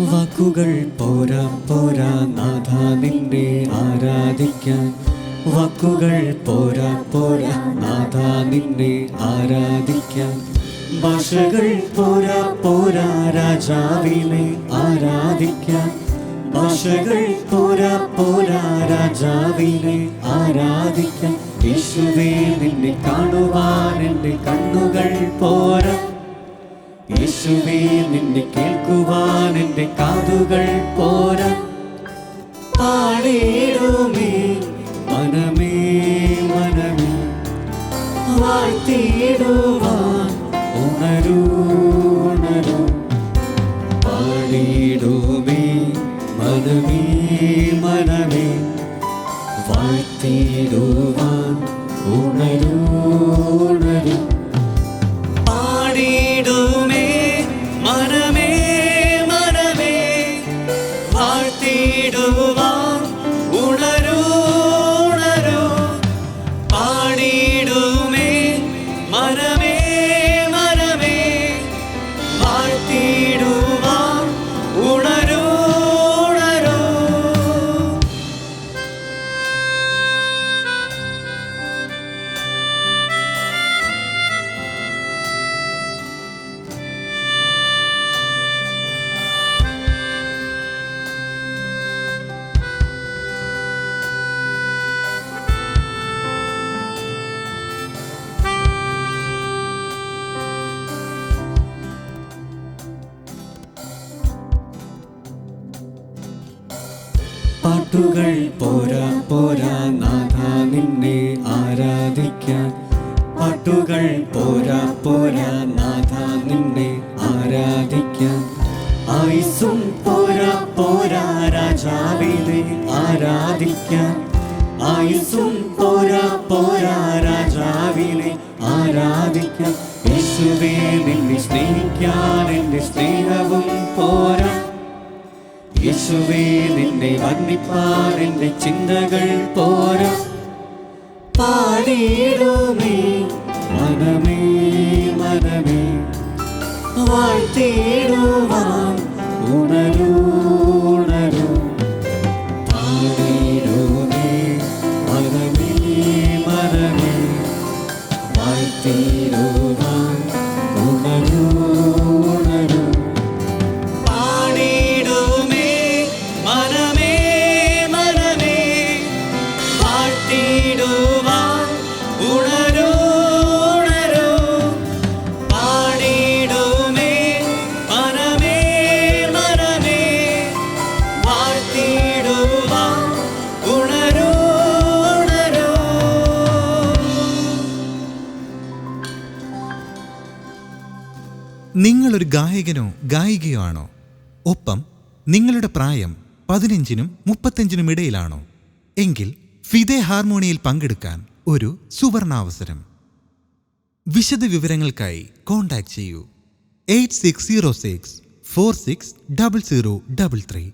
വാക്കുകൾ പോരാ പോരാ നാഥ നിന്നെ ആരാധിക്കാൻ. വാക്കുകൾ പോരാ പോരാ നാഥ നിന്നെ ആരാധിക്കാൻ. ഭാഷകൾ പോരാ പോരാ രാജാവിനെ ആരാധിക്കാൻ. ഭാഷകൾ പോരാ പോരാ രാജാവിനെ ആരാധിക്കാൻ. യേശുവേ നിന്നെ കാണുവാൻ എൻ്റെ കണ്ണുകൾ പോരാ. യേശുവേ നിന്നെ കേൾക്കുവാൻ എൻ്റെ കാതുകൾ പോരാ. പാടിടുമേ മനമേ മനമേ വാഴ്ത്തിടുവാൻ ഉണരൂ ഉണരൂ. പാടിടുമേ മനമേ മനമേ വാഴ്ത്തിടുവാൻ ഉണരൂ ഉണരൂ. പാടിടുമേ മനമേ മനമേ വാഴ്ത്തിടുവാൻ ഉണരൂ ഉണരൂ. പാടിടുമേ മനമേ മനമേ വാഴ്ത്തിടുവാൻ ഉണരൂ ഉണരൂ. പാട്ടുകൾ പോരാ പോരാ നാഥ നിന്നെ ആരാധിക്കാൻ. പാട്ടുകൾ പോരാ പോരാ നാഥ നിന്നെ ആരാധിക്കാൻ. ആയുസ്സും പോരാ പോരാ രാജാവിനെ ആരാധിക്കാൻ. ആയുസ്സും പോരാ പോരാ രാജാവിനെ ആരാധിക്കാൻ. യേശുവേ നിന്നെ സ്നേഹിക്കാൻ എൻ്റെ സ്നേഹവും പോരാ. യേശുവേ നിന്നെ വർണ്ണിപ്പാൻ എൻ്റെ ചിന്തകൾ പോരാ. പാടിടുമേ മനമേ മനമേ വാഴ്ത്തിടുവാൻ ഉണരൂ ഉണരൂ. പാടിടുമേ മനമേ മനമേ വാഴ്ത്തിടുവാൻ ഉണരൂ ഉണരൂ. പാടിടുമേ മനമേ മനമേ വാഴ്ത്തിടുവാൻ ഉണരൂ ഉണരൂ. പാടിടുമേ മനമേ മനമേ വാഴ്ത്തിടുവാൻ ഉണരൂ ഉണരൂ. നിങ്ങളൊരു ഗായകനോ ഗായികയോ ആണോ? ഒപ്പം നിങ്ങളുടെ പ്രായം 15-നും 35-നും ഇടയിലാണോ? എങ്കിൽ ഫിദെ ഹാർമോണിയിൽ പങ്കെടുക്കാൻ ഒരു സുവർണാവസരം. വിശദ വിവരങ്ങൾക്കായി കോൺടാക്ട് ചെയ്യൂ 8606 460033.